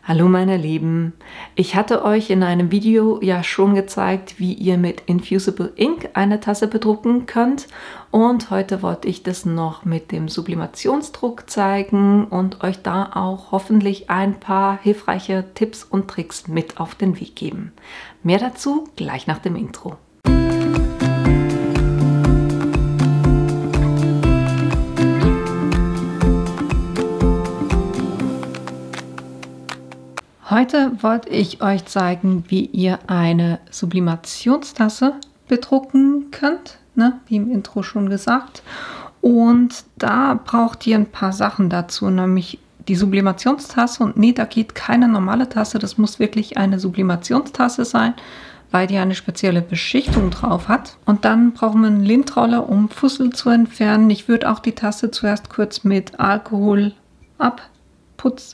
Hallo meine Lieben, ich hatte euch in einem Video ja schon gezeigt, wie ihr mit Infusible Ink eine Tasse bedrucken könnt und heute wollte ich das noch mit dem Sublimationsdruck zeigen und euch da auch hoffentlich ein paar hilfreiche Tipps und Tricks mit auf den Weg geben. Mehr dazu gleich nach dem Intro. Heute wollte ich euch zeigen, wie ihr eine Sublimationstasse bedrucken könnt, wie im Intro schon gesagt. Und da braucht ihr ein paar Sachen dazu, nämlich die Sublimationstasse. Und nee, da geht keine normale Tasse, das muss wirklich eine Sublimationstasse sein, weil die eine spezielle Beschichtung drauf hat. Und dann brauchen wir einen Lintroller, um Fussel zu entfernen. Ich würde auch die Tasse zuerst kurz mit Alkohol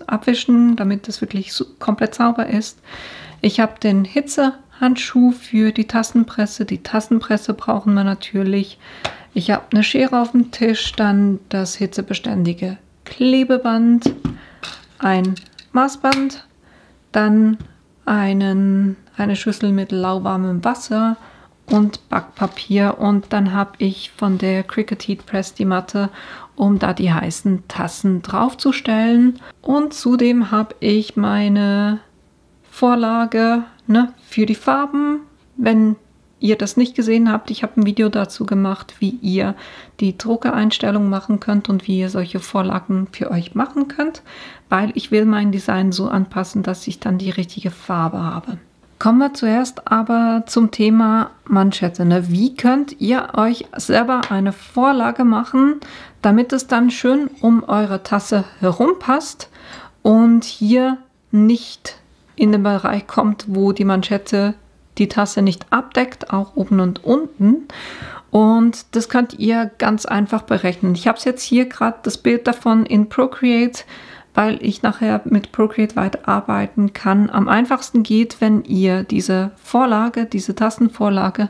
abwischen, damit das wirklich komplett sauber ist. Ich habe den Hitzehandschuh für die Tassenpresse. Die Tassenpresse brauchen wir natürlich. Ich habe eine Schere auf dem Tisch, dann das hitzebeständige Klebeband, ein Maßband, dann eine Schüssel mit lauwarmem Wasser und Backpapier und dann habe ich von der Cricut Heat Press die Matte, um da die heißen Tassen draufzustellen. Und zudem habe ich meine Vorlage für die Farben. Wenn ihr das nicht gesehen habt, ich habe ein Video dazu gemacht, wie ihr die Druckereinstellung machen könnt und wie ihr solche Vorlagen für euch machen könnt, weil ich will mein Design so anpassen, dass ich dann die richtige Farbe habe. Kommen wir zuerst aber zum Thema Manschette. Wie könnt ihr euch selber eine Vorlage machen, damit es dann schön um eure Tasse herum passt und hier nicht in den Bereich kommt, wo die Manschette die Tasse nicht abdeckt, auch oben und unten. Und das könnt ihr ganz einfach berechnen. Ich habe jetzt hier gerade das Bild davon in Procreate, weil ich nachher mit Procreate weiterarbeiten kann. Am einfachsten geht, wenn ihr diese Vorlage, diese Tassenvorlage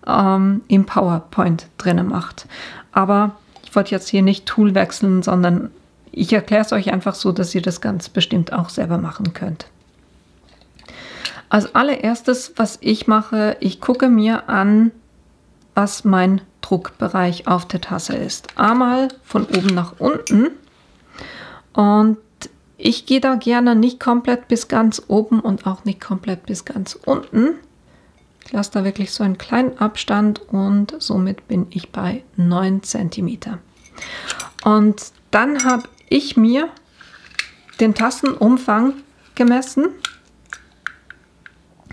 im PowerPoint drin macht. Aber ich wollte jetzt hier nicht Tool wechseln, sondern ich erkläre es euch einfach so, dass ihr das ganz bestimmt auch selber machen könnt. Als allererstes, was ich mache, ich gucke mir an, was mein Druckbereich auf der Tasse ist. Einmal von oben nach unten. Und ich gehe da gerne nicht komplett bis ganz oben und auch nicht komplett bis ganz unten. Ich lasse da wirklich so einen kleinen Abstand und somit bin ich bei 9 cm. Und dann habe ich mir den Tassenumfang gemessen.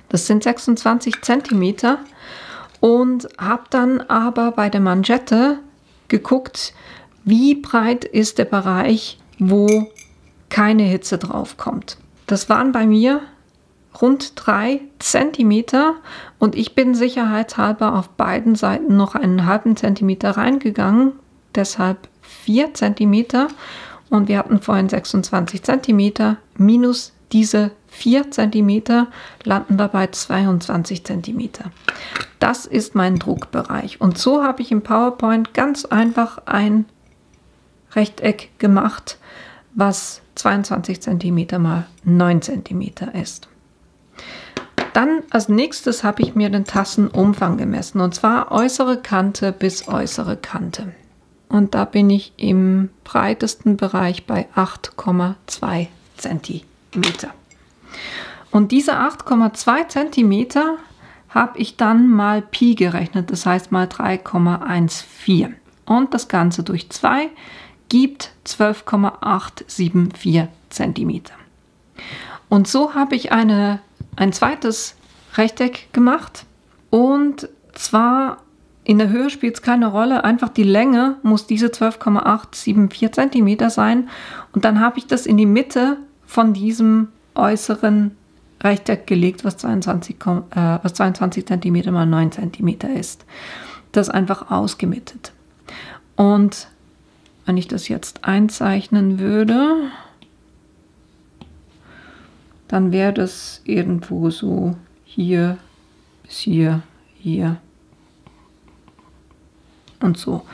Das sind 26 cm und habe dann aber bei der Manschette geguckt, wie breit ist der Bereich, wo keine Hitze drauf kommt. Das waren bei mir rund 3 cm und ich bin sicherheitshalber auf beiden Seiten noch einen halben Zentimeter reingegangen, deshalb 4 cm und wir hatten vorhin 26 cm minus diese 4 cm landen wir bei 22 cm. Das ist mein Druckbereich und so habe ich im PowerPoint ganz einfach ein Rechteck gemacht, was 22 cm mal 9 cm ist. Dann als nächstes habe ich mir den Tassenumfang gemessen und zwar äußere Kante bis äußere Kante. Und da bin ich im breitesten Bereich bei 8,2 cm. Und diese 8,2 cm habe ich dann mal Pi gerechnet, das heißt mal 3,14. Und das Ganze durch 2 gibt 12,874 cm. Und so habe ich ein zweites Rechteck gemacht und zwar in der Höhe spielt es keine Rolle, einfach die Länge muss diese 12,874 cm sein und dann habe ich das in die Mitte von diesem äußeren Rechteck gelegt, was 22 cm mal 9 cm ist. Das einfach ausgemittet. Und wenn ich das jetzt einzeichnen würde, dann wäre das irgendwo so hier bis hier, hier und so.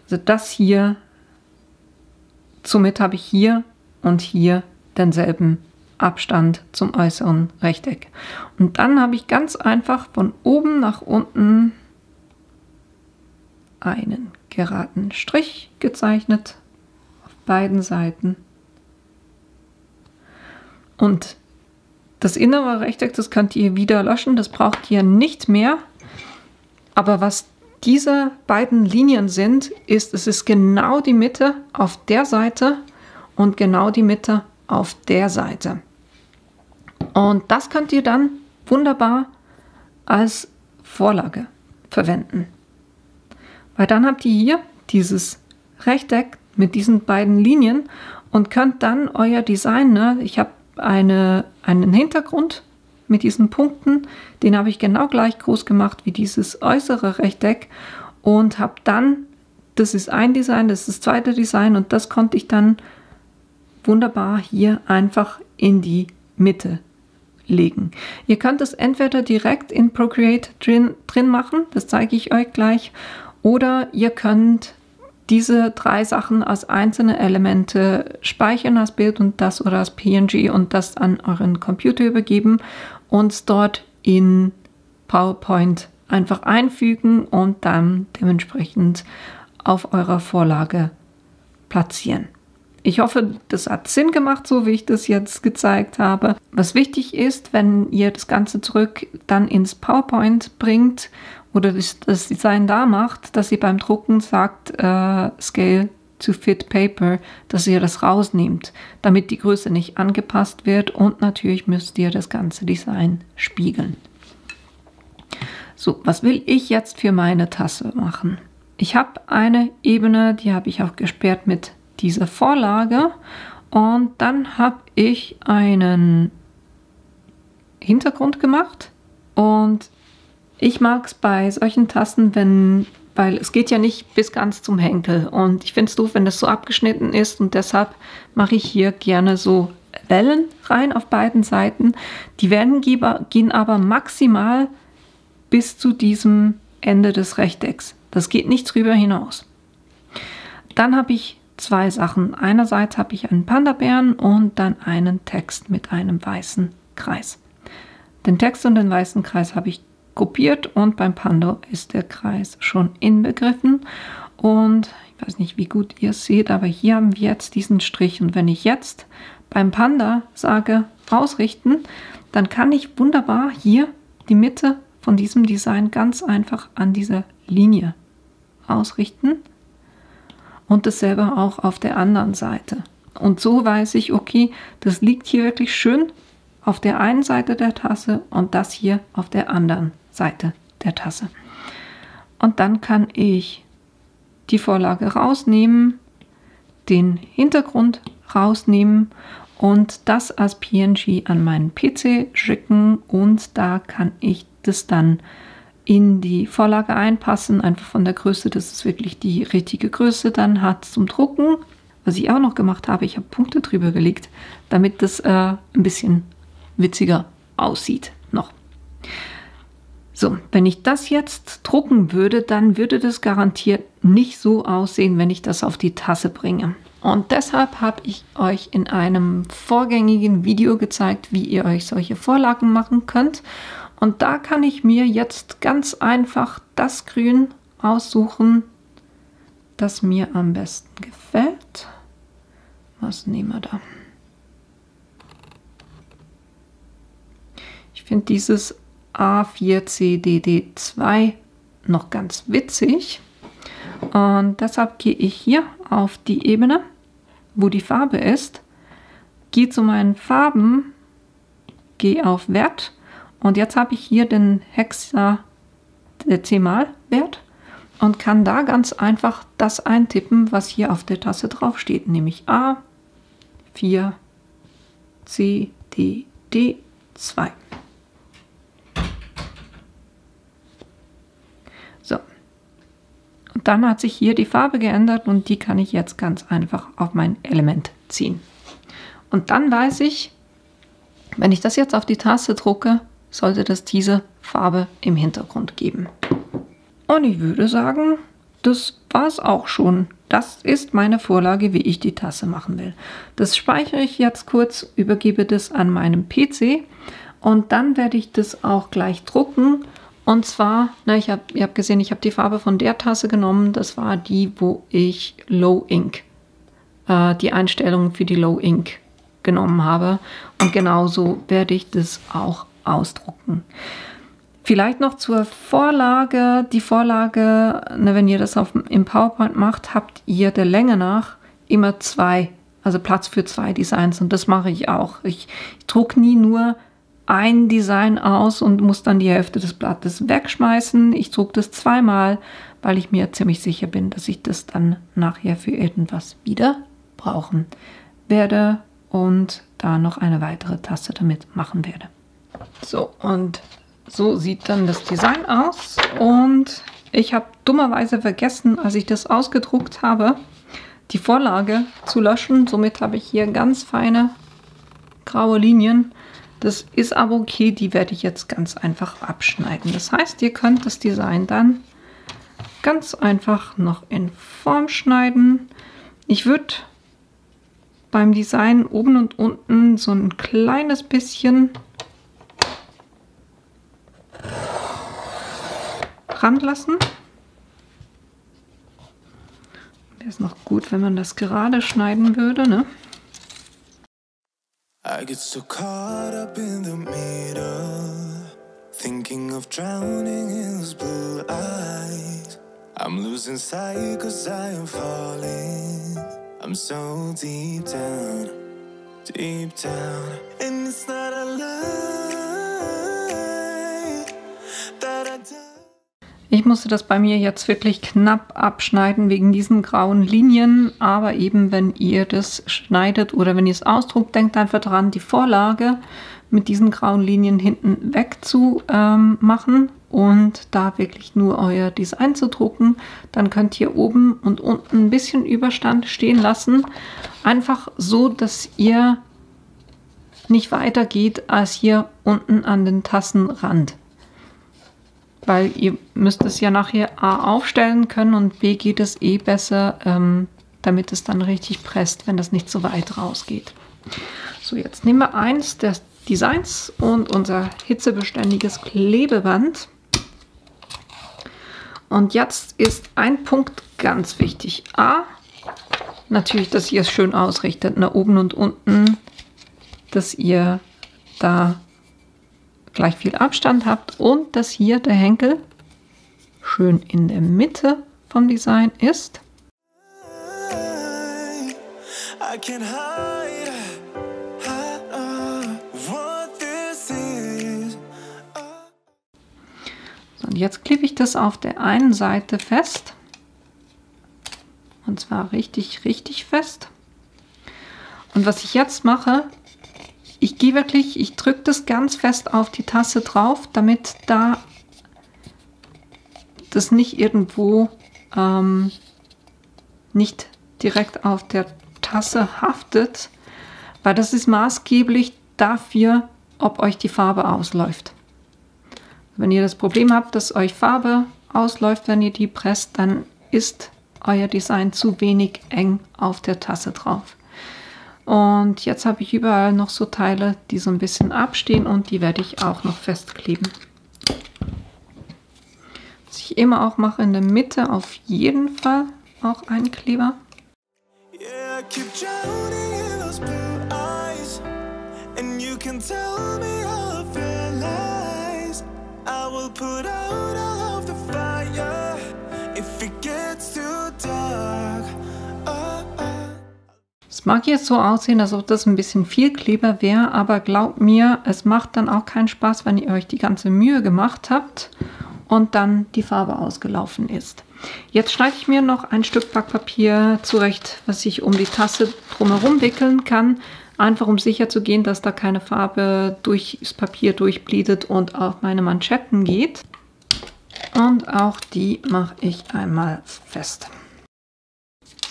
Also das hier, somit habe ich hier und hier denselben Abstand zum äußeren Rechteck. Und dann habe ich ganz einfach von oben nach unten einen geraden Strich gezeichnet auf beiden Seiten. Und das innere Rechteck, das könnt ihr wieder löschen, das braucht ihr nicht mehr. Aber was diese beiden Linien sind, es ist genau die Mitte auf der Seite und genau die Mitte auf der Seite. Und das könnt ihr dann wunderbar als Vorlage verwenden. Weil dann habt ihr hier dieses Rechteck mit diesen beiden Linien und könnt dann euer Design, ne, ich habe einen Hintergrund mit diesen Punkten, den habe ich genau gleich groß gemacht wie dieses äußere Rechteck und habe dann, das ist ein Design, das ist das zweite Design und das konnte ich dann wunderbar hier einfach in die Mitte legen. Ihr könnt es entweder direkt in Procreate drin machen, das zeige ich euch gleich, oder ihr könnt diese 3 Sachen als einzelne Elemente speichern als Bild und das oder als PNG und das an euren Computer übergeben und dort in PowerPoint einfach einfügen und dann dementsprechend auf eurer Vorlage platzieren. Ich hoffe, das hat Sinn gemacht, so wie ich das jetzt gezeigt habe. Was wichtig ist, wenn ihr das Ganze zurück dann ins PowerPoint bringt oder das Design da macht, dass ihr beim Drucken sagt, Scale to Fit Paper, dass ihr das rausnehmt, damit die Größe nicht angepasst wird und natürlich müsst ihr das ganze Design spiegeln. So, was will ich jetzt für meine Tasse machen? Ich habe eine Ebene, die habe ich auch gesperrt mit dieser Vorlage und dann habe ich einen Hintergrund gemacht und ich mag es bei solchen Tassen, weil es geht ja nicht bis ganz zum Henkel und ich finde es doof, wenn das so abgeschnitten ist und deshalb mache ich hier gerne so Wellen rein auf beiden Seiten. Die Wellen gehen aber maximal bis zu diesem Ende des Rechtecks. Das geht nicht drüber hinaus. Dann habe ich 2 Sachen. Einerseits habe ich einen Panda-Bären und dann einen Text mit einem weißen Kreis. Den Text und den weißen Kreis habe ich kopiert und beim Panda ist der Kreis schon inbegriffen. Und ich weiß nicht, wie gut ihr es seht, aber hier haben wir jetzt diesen Strich. Und wenn ich jetzt beim Panda sage, ausrichten, dann kann ich wunderbar hier die Mitte von diesem Design ganz einfach an dieser Linie ausrichten. Und dasselbe auch auf der anderen Seite. Und so weiß ich, okay, das liegt hier wirklich schön auf der einen Seite der Tasse und das hier auf der anderen Seite der Tasse. Und dann kann ich die Vorlage rausnehmen, den Hintergrund rausnehmen und das als PNG an meinen PC schicken und da kann ich das dann in die Vorlage einpassen, einfach von der Größe, dass es wirklich die richtige Größe dann hat zum Drucken. Was ich auch noch gemacht habe, ich habe Punkte drüber gelegt, damit das ein bisschen witziger aussieht noch. So, wenn ich das jetzt drucken würde, dann würde das garantiert nicht so aussehen, wenn ich das auf die Tasse bringe. Und deshalb habe ich euch in einem vorgängigen Video gezeigt, wie ihr euch solche Vorlagen machen könnt. Und da kann ich mir jetzt ganz einfach das Grün aussuchen, das mir am besten gefällt. Was nehmen wir da? Ich finde dieses A4CDD2 noch ganz witzig. Und deshalb gehe ich hier auf die Ebene, wo die Farbe ist, gehe zu meinen Farben, gehe auf Wert. Und jetzt habe ich hier den Hexadezimalwert und kann da ganz einfach das eintippen, was hier auf der Tasse drauf steht, nämlich A4CDD2. So. Und dann hat sich hier die Farbe geändert und die kann ich jetzt ganz einfach auf mein Element ziehen. Und dann weiß ich, wenn ich das jetzt auf die Tasse drucke, sollte das diese Farbe im Hintergrund geben. Und ich würde sagen, das war es auch schon das ist meine Vorlage, wie ich die Tasse machen will. Das speichere ich jetzt kurz, übergebe das an meinem PC und dann werde ich das auch gleich drucken. Und zwar, ihr habt gesehen, ich habe die Farbe von der Tasse genommen. Das war die, wo ich Low Ink, die Einstellung für die Low Ink genommen habe. Und genauso werde ich das auch ausdrucken. Vielleicht noch zur Vorlage. Die Vorlage, wenn ihr das im PowerPoint macht, habt ihr der Länge nach immer Platz für 2 Designs. Und das mache ich auch. Ich drucke nie nur ein Design aus und muss dann die Hälfte des Blattes wegschmeißen. Ich drucke das zweimal, weil ich mir ziemlich sicher bin, dass ich das dann nachher für irgendwas wieder brauchen werde und da noch eine weitere Tasse damit machen werde. So, und so sieht dann das Design aus. Und ich habe dummerweise vergessen, als ich das ausgedruckt habe, die Vorlage zu löschen. Somit habe ich hier ganz feine graue Linien. Das ist aber okay, die werde ich jetzt ganz einfach abschneiden. Das heißt, ihr könnt das Design dann ganz einfach noch in Form schneiden. Ich würde beim Design oben und unten so ein kleines bisschen ranlassen. Wäre es noch gut, wenn man das gerade schneiden würde, ne? I get so caught up in the middle, thinking of drowning in those blue eyes. I'm losing sight 'cause I am falling. I'm so deep down, and it's not a lie that I do. Ich musste das bei mir jetzt wirklich knapp abschneiden wegen diesen grauen Linien, aber eben wenn ihr das schneidet oder wenn ihr es ausdruckt, denkt einfach dran, die Vorlage mit diesen grauen Linien hinten weg zu machen und da wirklich nur euer Design zu drucken. Dann könnt ihr oben und unten ein bisschen Überstand stehen lassen, einfach so, dass ihr nicht weiter geht als hier unten an den Tassenrand. Weil ihr müsst es ja nachher A aufstellen können und B geht es besser, damit es dann richtig presst, wenn das nicht so weit rausgeht. So, jetzt nehmen wir eins der Designs und unser hitzebeständiges Klebeband. Und jetzt ist ein Punkt ganz wichtig. A, natürlich, dass ihr es schön ausrichtet, oben und unten, dass ihr da gleich viel Abstand habt und dass hier der Henkel schön in der Mitte vom Design ist. So, und jetzt klebe ich das auf der einen Seite fest. Und zwar richtig, richtig fest. Und was ich jetzt mache, ich drücke das ganz fest auf die Tasse drauf, damit da das nicht irgendwo nicht direkt auf der Tasse haftet, weil das ist maßgeblich dafür, ob euch die Farbe ausläuft. Wenn ihr das Problem habt, dass euch Farbe ausläuft, wenn ihr die presst, dann ist euer Design zu wenig eng auf der Tasse drauf. Und jetzt habe ich überall noch so Teile, die so ein bisschen abstehen und die werde ich auch noch festkleben. Was ich immer auch mache, in der Mitte auf jeden Fall auch einen Kleber. Es mag jetzt so aussehen, als ob das ein bisschen viel Kleber wäre, aber glaubt mir, es macht dann auch keinen Spaß, wenn ihr euch die ganze Mühe gemacht habt und dann die Farbe ausgelaufen ist. Jetzt schneide ich mir noch ein Stück Backpapier zurecht, was ich um die Tasse drumherum wickeln kann, einfach um sicher zu gehen, dass da keine Farbe durchs Papier durchbleidet und auf meine Manschetten geht. Und auch die mache ich einmal fest.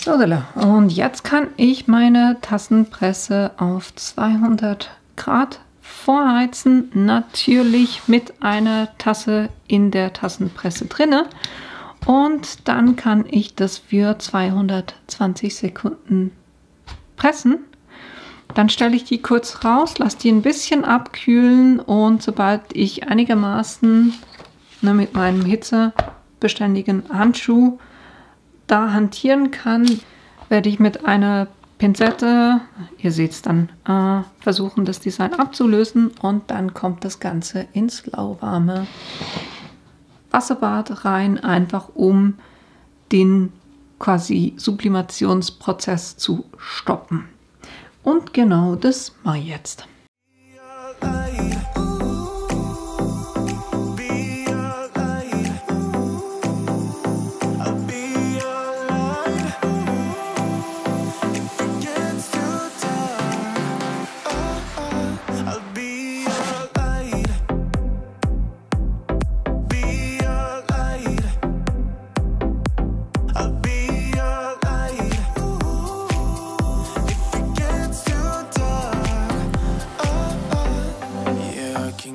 So, und jetzt kann ich meine Tassenpresse auf 200 Grad vorheizen, natürlich mit einer Tasse in der Tassenpresse drinne. Und dann kann ich das für 220 Sekunden pressen. Dann stelle ich die kurz raus, lasse die ein bisschen abkühlen und sobald ich einigermaßen mit meinem hitzebeständigen Handschuh da hantieren kann, werde ich mit einer Pinzette, ihr seht es dann, versuchen das Design abzulösen und dann kommt das Ganze ins lauwarme Wasserbad rein, einfach um den quasi Sublimationsprozess zu stoppen. Und genau das mache ich jetzt.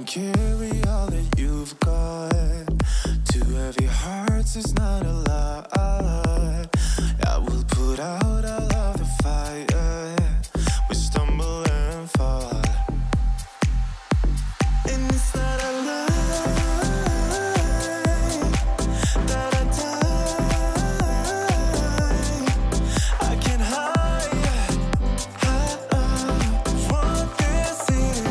Carry all that you've got. Two heavy hearts is not a lot. I will put out all of the fire. We stumble and fall, and it's not a lie that I die. I can't hide what this is.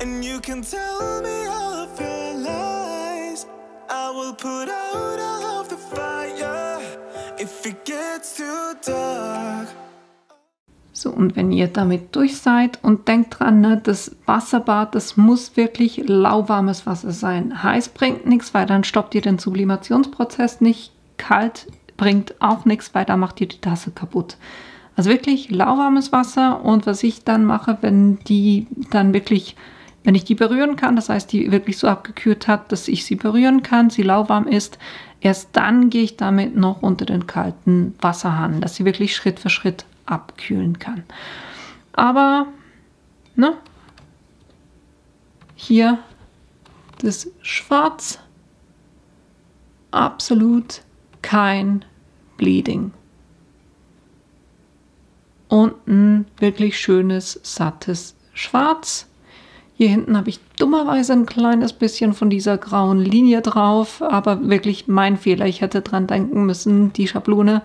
And you can tell me all of your lies. I will put out all of the fire if it gets too dark. So, und wenn ihr damit durch seid und denkt dran, ne, das Wasserbad, das muss wirklich lauwarmes Wasser sein. Heiß bringt nichts, weil dann stoppt ihr den Sublimationsprozess nicht. Kalt bringt auch nichts, weil da macht ihr die Tasse kaputt. Also wirklich lauwarmes Wasser, und was ich dann mache, wenn ich die berühren kann, das heißt, die wirklich so abgekühlt hat, dass ich sie berühren kann, sie lauwarm ist, erst dann gehe ich damit noch unter den kalten Wasserhahn, dass sie wirklich Schritt für Schritt abkühlen kann. Aber, ne, hier das Schwarz, absolut kein Bleeding. Und ein wirklich schönes, sattes Schwarz. Hier hinten habe ich dummerweise ein kleines bisschen von dieser grauen Linie drauf, aber wirklich mein Fehler. Ich hätte dran denken müssen, die Schablone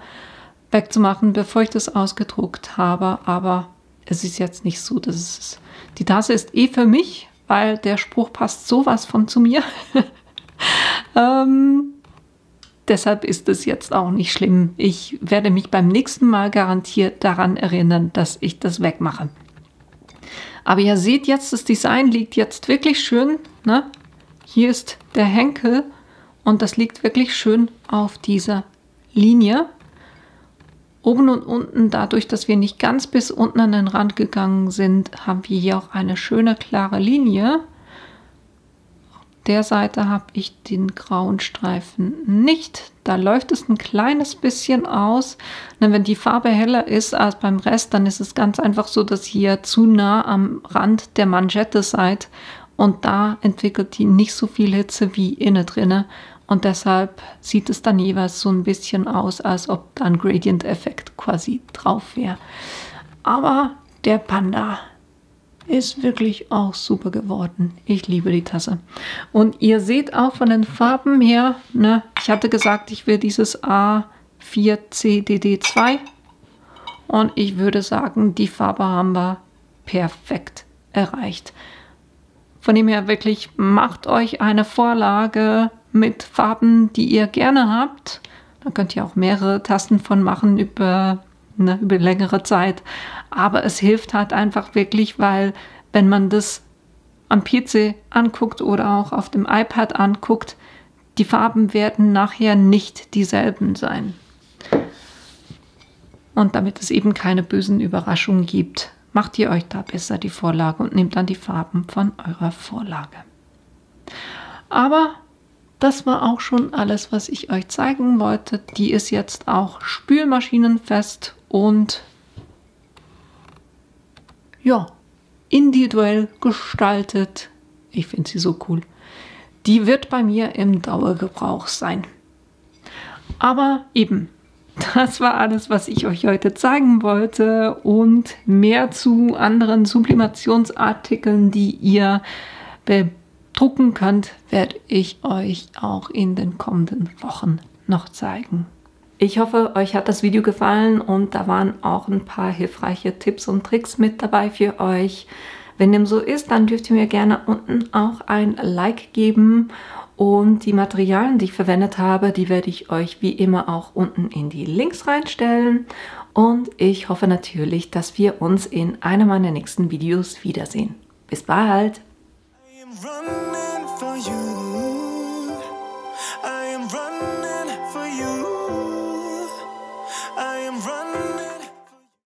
wegzumachen, bevor ich das ausgedruckt habe. Aber es ist jetzt nicht so, dass es... Die Tasse ist eh für mich, weil der Spruch passt sowas von zu mir. Deshalb ist es jetzt auch nicht schlimm. Ich werde mich beim nächsten Mal garantiert daran erinnern, dass ich das wegmache. Aber ihr seht jetzt, das Design liegt jetzt wirklich schön, ne? Hier ist der Henkel und das liegt wirklich schön auf dieser Linie. Oben und unten, dadurch, dass wir nicht ganz bis unten an den Rand gegangen sind, haben wir hier auch eine schöne, klare Linie. Auf der Seite habe ich den grauen Streifen nicht. Da läuft es ein kleines bisschen aus. Und wenn die Farbe heller ist als beim Rest, dann ist es ganz einfach so, dass ihr zu nah am Rand der Manschette seid. Und da entwickelt die nicht so viel Hitze wie innen drinne. Und deshalb sieht es dann jeweils so ein bisschen aus, als ob da ein Gradient-Effekt quasi drauf wäre. Aber der Panda ist wirklich auch super geworden. Ich liebe die Tasse. Und ihr seht auch von den Farben her, ne, ich hatte gesagt, ich will dieses A4CDD2. Und ich würde sagen, die Farbe haben wir perfekt erreicht. Von dem her wirklich, macht euch eine Vorlage mit Farben, die ihr gerne habt. Da könnt ihr auch mehrere Tassen von machen über längere Zeit. Aber es hilft halt einfach wirklich, weil wenn man das am PC anguckt oder auch auf dem iPad anguckt, die Farben werden nachher nicht dieselben sein. Und damit es eben keine bösen Überraschungen gibt, macht ihr euch da besser die Vorlage und nehmt dann die Farben von eurer Vorlage. Aber das war auch schon alles, was ich euch zeigen wollte. Die ist jetzt auch spülmaschinenfest und ja, individuell gestaltet. Ich finde sie so cool. Die wird bei mir im Dauergebrauch sein. Aber eben, das war alles, was ich euch heute zeigen wollte, und mehr zu anderen Sublimationsartikeln, die ihr bedrucken könnt, werde ich euch auch in den kommenden Wochen noch zeigen. Ich hoffe, euch hat das Video gefallen und da waren auch ein paar hilfreiche Tipps und Tricks mit dabei für euch. Wenn dem so ist, dann dürft ihr mir gerne unten auch ein Like geben. Und die Materialien, die ich verwendet habe, die werde ich euch wie immer auch unten in die Links reinstellen. Und ich hoffe natürlich, dass wir uns in einem meiner nächsten Videos wiedersehen. Bis bald! I am running for you.